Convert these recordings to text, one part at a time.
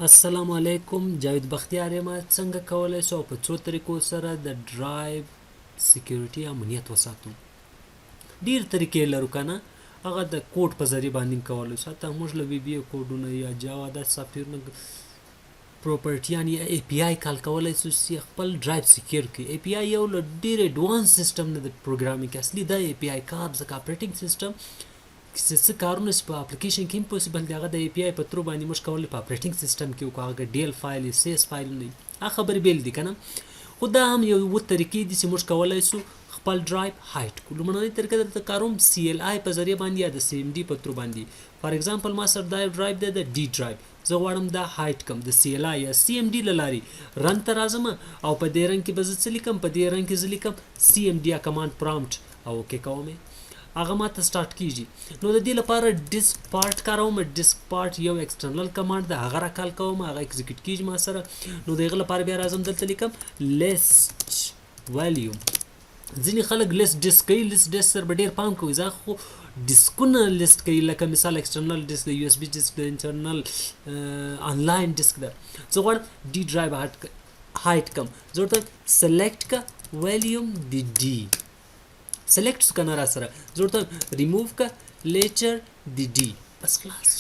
السلام علیکم، جاوید بختیار یم. څنګه کولی شو په څو طریقو سره د ډرایو سکیورټي امنیت وساتو؟ ډیر طریقې لرو کنه. هغه د کوډ په ذریعه باندې کولی شو. حتی موږ له وی بی کوډونه یا جاوا د سافټویرونه پروپرټیان یا ای پی آی کال کولی شو چې خپل ډرایو سکیور کړي. ای پی آی یو له ډیر ایډوانس سیستم نه د پروګرامینګ اصلي د ای پی آی کار ځکه اپریټینګ سیستم څه کارونه چې په اپلیکیشن کې امپوسیبل دی هغه د ای پی آی په ترو باندې موږ کولی په اپریټینګ سیستم کې وکړو. هغه ډی ایل فایل یا سی اس فایل نه وي، هغه خبرې بیل دي کنه. خو دا هم یو طریقې دي چې موږ کولی شو خپل ډرایو هایډ کړو. لومړنۍ طریقه درته کاروم سی ایل آی په ذریعه باندې یا د سی ام ډي په ترو باندې. فار ایگزامپل ما سره دا ډرایو دی د ډي ډرایو، زه غواړم دا هایډ کم د سی ایل آی یا سی ام ډي له لارې رن ته راځم او په دې رنګ کې به زه څه لیکم، په دې رنګ کې زه لیکم سی ام ډي یا کمانډ پرامپټ او اوکې کوم هغه ماته سٹارټ کیږي. نو د دې لپاره ډیسک پارت کاروم. ډیسک پارت یو ایکسټرنل کمانډ ده، هغه راکال کوم، هغه ایگزیکیوټ کیږي ما سره. نو دغه لپاره بیا راځم دلته لیکم لیست والیوم. ځینې خلک لیست ډیسک کوي، لیست ډیسک سره به ډیر پام کوي. زه خو ډیسکونه لیست کوي، لکه مثال ایکسټرنل ډیسک د یو اس بي ډیسک د انټرنل آنلاین ډیسک ده. زه غواړم ډي ډرایو هایډ کم. زه ورته سلیکټ کا والیوم د ډي سلیکټ کنه را سره، زه ورته ریموو کا لیچر د ډي، بس خلاص.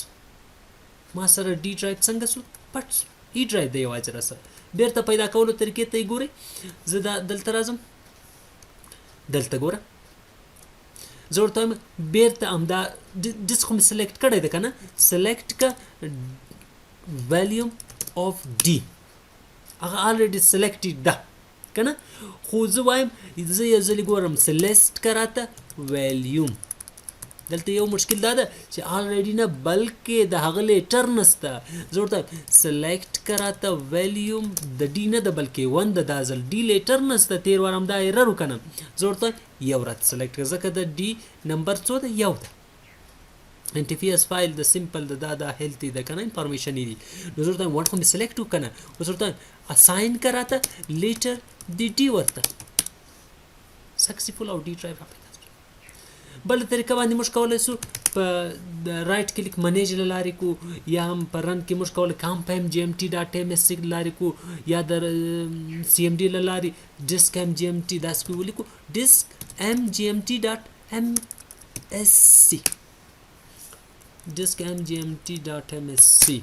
ما سره ډي ډرایو څنګه سو پټ سو. ای ډرایو د یوازې را سره بیرته پیدا کولو طریقې ته یې ګورئ. زه دا دلته راځم، دلته ګوره، زه ورته وایم بیرته همدا ډیسک خو مې سلیکټ کړی ده که نه. سلیکټ که والیوم آف ډي، هغه الریډي سلیکټډ ده که نه. خو زه وایم زه یو ځلې ګورم سلیکټ که راته والیوم. دلته یو مشکل دا ده چې الریډي نه بلکې د هغه لیټر نسته. زه ورته سلیکټ که راته والیوم د ډي نه ده بلکې ون ده، دا ځل ډي لیټر نسته. تیر وار همدا ایرر و که نه. زه ورته یو راته سلیکټ کړه ځکه د ډي نمبر څو ده؟ یو ده. انټي پی اس فایل د سمپل د دا هیلتي ده کنه، انفارمیشن دی. نو زه ورته ون خو مې سلیکټ وکنه. اوس ورته اساین که راته لیټر د ډي ورته سکسیسفل او ډي ډرایو راپیدا. بل طریقه باندې موږ کولی شو په رایټ کلیک منیج له لارې کو، یا هم په رن کې موږ کولی کام په ام جی ام ټي ډاټ ایم اس سی له لارې کو، یا د سی ام ډي له لارې ډیسک ام جی ام ټي داسې کوي ولیکو ډیسک ام جی ام ټي ډاټ ام اس سی، ډیسک ام جی ام ټي ډاټ ام اس سی.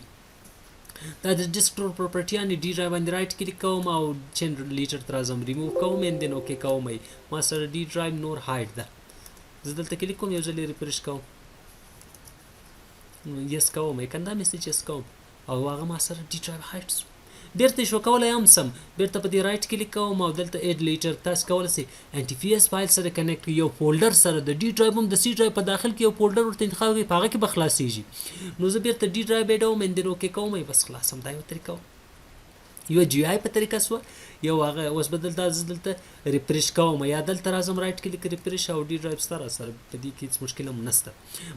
دا د ډیسکټاپ پراپرټیان ډي ډرایو باندې رایټ کلیک کوم او چین لیټر ته راځم، ریموو کوم اند دین اوکې کوم. ما سره ډي ډرایو نور هایډ ده. زه دلته کلیک کوم، یو ځل یې ریفرش کوم، یس کوم، کنده میسج یس کوم او هغه ما سره ډي ډرایو هایډ شو. بیرته شو کولی هم سم، بیرته په دې رایټ کلیک کوم او دلته ایډ لیټر. تاسو کولی شئ انټي پی اس فایل سره کنیکټ کړئ، یو فولډر سره د ډي ډرایو هم د سی ډرایو په داخل کې یو فولډر ورته انتخاب کړئ، په هغه کې به خلاصیږي. نو زه بیرته ډي ډرایو ایډوم اند دین اوکې کوم، بس خلاص. هم دا یو طریقه یو جی آی په طریقه سوه، یو هغه اوس به دلته زه دلته ریفرش کوم یا دلته راځم رایټ کلیک ریفرش او ډي ډرایو سره سره په دې کې هېڅ مشکل هم نشته.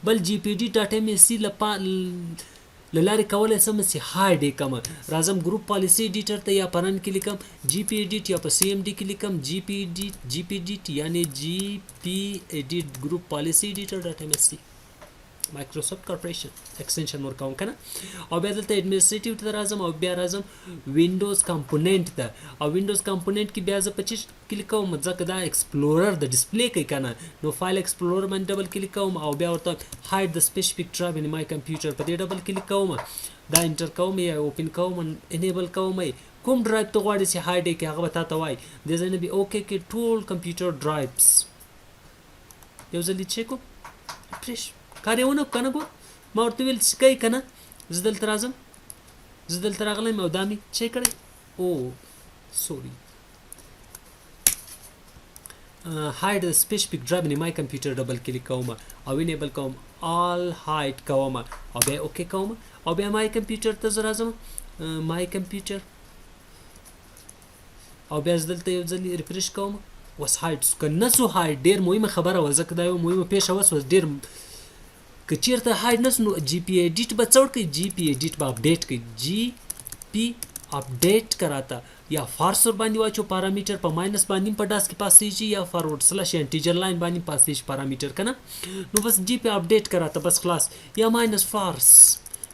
بل جی پی ډي ډاټ ایم اس سی له لارې کولی شم چې هایډ یې کړم. راځم ګروپ پالیسي ایډیټر ته، یا په رن کې لیکم جی پی ایډیټ، یا په سی ایم ډي کې لیکم جی پی ایډیټ یعنی جی پی ایډیټ ګروپ پالیسي ایډیټر ډاټ ایم اس سی، مایکروسافټ کارپوریشن ایکسټنشن ورکوم کنه. او بیا دلته ایڈمنسټریټیو ته راځم او بیا راځم وینډوز کمپوننټ ته، او وینډوز کمپوننټ کې بیا زه په چی کلیک کوم ځکه دا ایکسپلورر د ډسپلی کوي کنه. نو فایل ایکسپلورر باندې ډبل کلیک کوم او بیا ورته هایډ د سپیسیفیک ډرایو ان مای کمپیوټر په دې ډبل کلیک کوم، دا انټر کوم یا اوپن کوم، انیبل کوم. کوم ډرایو ته غواړئ چې هایډ یې کړي هغه به تاته وایي. دې ځای نه به اوکې کې ټول کمپیوټر ډرایوز یو ځل یې چیک کړو، ریفرش کار یې ونه که نه. ګور ما ورته ویل چې کوي که نه. زه دلته راځم، زه دلته راغلی او دا مې چیک کړی. او سوري هایډ د سپیسیفیک ډرایو ان مای کمپیوټر ډبل کلیک کوم او انیبل کوم، آل هایډ کوم او بیا اوکې کوم. او بیا مای کمپیوټر ته زه راځم، مای کمپیوټر، او بیا زه دلته یو ځل ریفرش کوم. اوس هایډ که نه سو هایډ ډېر مهمه خبره وه ځکه دا یو مهمه پیښه وسوه ډېر. که چیرته هایډ نسو نو جی پی ایډیټ به څه ورکوي، جی پی ایډیټ به اپډیټ کوي. جی پی اپډیټ کراته یا فارسور باندې واچو پارامیټر په ماینس باندې په ډاس کې پاسیږي، یا فارورډ سلیش یا انټیجر لاین باندې پاسیږي پارامیټر کنه. نو بس جی پی اپډیټ کراته بس خلاص، یا ماینس فارس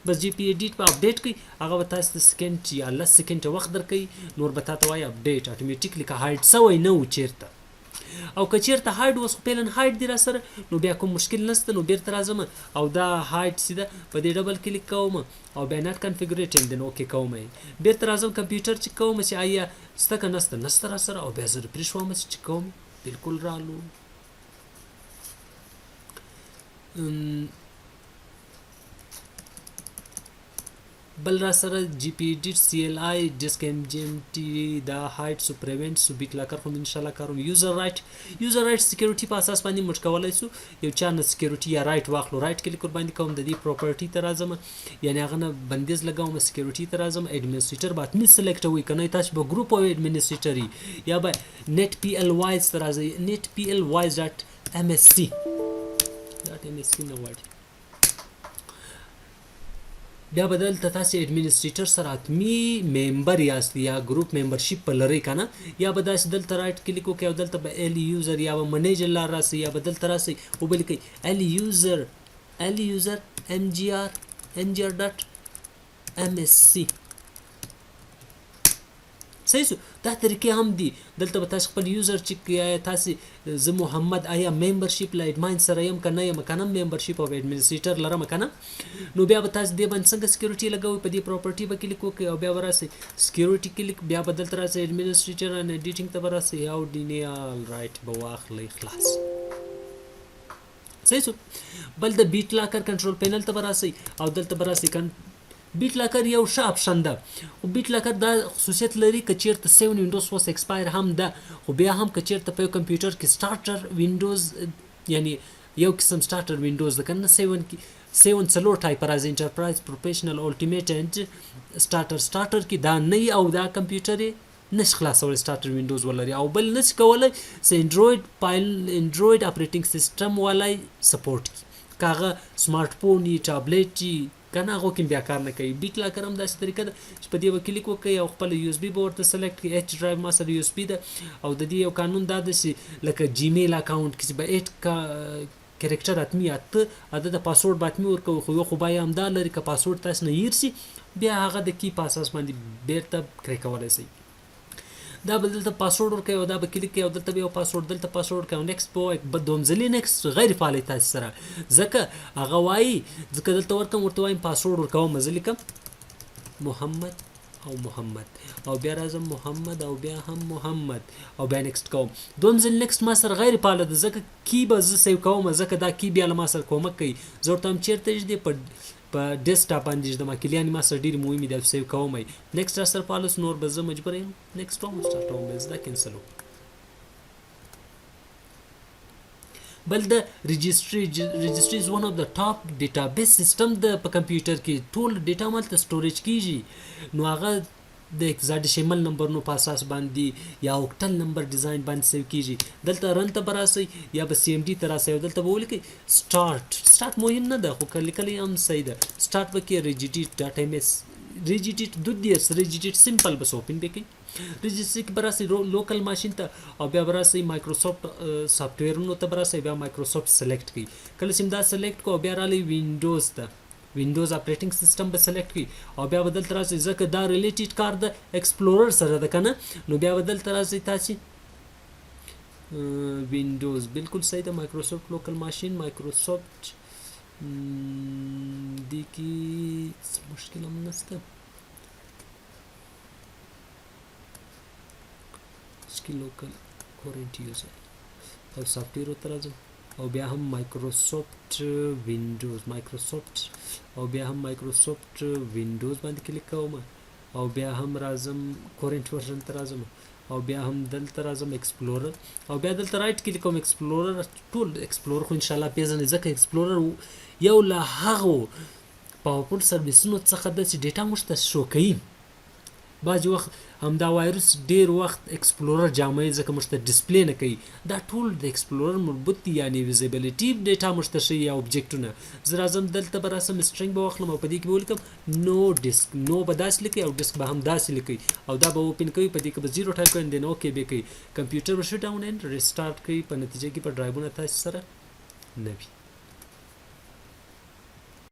بس جی پی ایډیټ په اپډیټ کوي هغه به تاسو ته سکند یا 10 سکند وخت درکوي نور به تاسو وایي اپډیټ اتوماتیکلی که هایډ سوی نه و چیرته او که چیرته هایډ وس خو پیلن هایډ دی را سره نو بیا کوم مشکل نشته نو بیرته راځم او دا هایډ سیده په دې ډبل کلیک کوم او بیا نت کنفیګریټ اند نو کې کوم بیرته راځم کمپیوټر چې کوم چې آیا سته که نشته را سره او بیا زه ریفریش وم چې کوم بالکل رالو بل را سره جی پی ایډیټ سی ایل آی ډیسک ایم جی ام ټي دا هایډ سو پریونټ سو بیک لاکر خو ان شاء الله کاروم یوزر رائټ سکیورټي په اساس باندې موږ کولای شو یو چا نه سکیورټي یا رائټ واخلو رائټ کلیک ور باندې کوم د دې پراپرټي ته راځم یعنی هغه نه بندیز لګوم سکیورټي ته راځم اډمنسټریټر به اتمی سلیکټ وي کنه تاسو به ګروپ او اډمنسټریټر یا به نت پی ال وایز ته راځي نت پی ال وایز ډاټ ام اس سی نه وایي بیا بدل ته تاسو اډمنسټریټر سره اتمی ممبر یاست یا ګروپ ممبرشپ په لری کنه یا به داس دلته رائټ کلیک وکړئ او دلته به ال یوزر یا به منیجر لار راسي یا بدل تر راسي او بل کې ال یوزر ام جی آر ډاټ ام اس سی صحیح سو دا طریقې هم دي دلته به تاسو خپل یوزر چې تاسو زه محمد آیا ممبرشپ لا اډماین سره یم کنه یم کنه ممبرشپ او اډمنسټریټر لرم کنه نو بیا به تاسو دې باندې څنګه سکیورټي لګوي په دې پراپرټي به کلیک وکړئ او بیا وراسي سکیورټي کلیک بیا بدل تر راسي اډمنسټریټر ان ایډیټینګ ته وراسي او ډینیال رائټ به واخلي خلاص صحیح سو بل د بیٹ لاکر کنټرول پینل ته وراسي او دلته وراسي بیٹ لاکر یو ښه اپشن ده خو بیٹ لاکر دا خصوصیت لري که چیرته 7 وینډوز اوس ایکسپایر هم ده خو بیا هم که چیرته په کمپیوټر کې سٹارټر وینډوز یعنی یو قسم سٹارټر وینډوز ده کنه 7 څلور ټایپ راځي انټرپرایز پروفیشنل الټیمیټ اند سٹارټر کې دا نه او دا کمپیوټر نش خلاصول سٹارټر وینډوز ولري او بل نش کولای س انډراید اپریټینګ سیستم ولای سپورټ کی کاغه سمارټ فون ی ټابلیټ ی کنه هغه کې بیا کار نه کوي بیٹ لاکر هم داسې طریقه ده چې په دې کلیک وکړئ او خپل یو اس بي به ورته سلیکټ کړئ ایچ ډرایو ما سره یو اس بي ده او د دې یو قانون دا ده چې لکه جیمیل اکاونټ کې به 8 کا کریکټر اتمی اته عدد پاسورډ به اتمی ورکوي خو به هم دا لري که پاسورډ تاسو نه هیر شي بیا هغه د کی په اساس باندې بیرته کریکولای شي دا بل دلته پاسورډ ورکوي او دا به کلیک کوي او دلته به یو پاسورډ دلته پاسورډ کوي نیکسټ په دومځلي نیکسټ غیر فعال تاسو سره ځکه هغه وایي ځکه دلته ورته وایم پاسورډ ورکوم مزه لیکم محمد او بیا راځم محمد او بیا هم محمد او بیا نیکسټ کوم دومځل نیکسټ ما سره غیر فعال ده ځکه کی به زه سیو کوم ځکه دا کی بیا ما سره کومک کوي زه ورته هم چیرته دې په ډیسکټاپ باندې د ماکلیان ما سره ډیر مهمه ده سیو کوم نیکسټ اثر پالس نور به زه مجبور یم نیکسټ کوم سٹارټ کوم بس دا کینسل بل د رجستری از ون اف د ټاپ ډیټابیس سیستم د په کمپیوټر کې ټول ډیټا مالته سټوریج کیږي نو هغه د هیکزاډیسیمل نمبرونو په اساس باندې یا اوکټل نمبر ډیزاین باندې سیو کیږي دلته رن ته براسي یا به سی ام ډي ته راسي دلته به ولیکي سٹارټ مهم نه ده خو کله هم صحیح ده سٹارټ وکي ریجیټ ډاټا ام اس ریجیټ د دې ریجیټ سمپل بس اوپن وکي ریجیټ براسي لوکل ماشین ته او بیا براسي مایکروسافټ سافټویرونو ته براسي بیا مایکروسافټ سلیکټ کی کله سیم دا سلیکټ کو بیا رالی وینډوز ته وینډوز اپریټینګ سیستم به سلیکټ کی او بیا بدل تر راځي ځکه دا ریلیټډ کار د ایکسپلورر سره ده کنه نو بیا بدل تر راځي تاسو وینډوز بالکل صحیح ده مایکروسافټ لوکل ماشین مایکروسافټ دی کی مشکل هم نشته اسکی لوکل کورنٹ یوزر او سافټویر تر راځي او بیا هم مایکروسافټ وینډوز او بیا هم مایکروسافټ وینډوز باندې کلیک کوم او بیا هم راځم کورنٹ ورژن ته راځم او بیا هم دلته راځم ایکسپلورر او بیا دلته رائټ کلیک کوم ایکسپلورر ټول ایکسپلورر خو ان شاء الله پیژنې ځکه ایکسپلورر یو له هغه پاورفل سرویسونو څخه د ډیټا مشته شو کوي بعض وخت همدا وایرس ډیر وخت ایکسپلورر جامې ځکه مشته ډسپلی نه کوي دا ټول د ایکسپلورر مربوط دي یعنی ویزیبیلیټی ډیټا مشته شي یا اوبجیکټونه زه راځم دلته به راسم سټرینګ به واخلم او په دې کې به ولیکم نو ډیسک نو به داسې لیکي او ډیسک به هم داسې لیکي او دا به اوپن کوي په دې کې به 0 ټایپ کوي دین اوکې به کوي کمپیوټر به شټ ډاون اند ریسټارټ کوي په نتیجه کې په ډرایوونه تاسو سره نه وي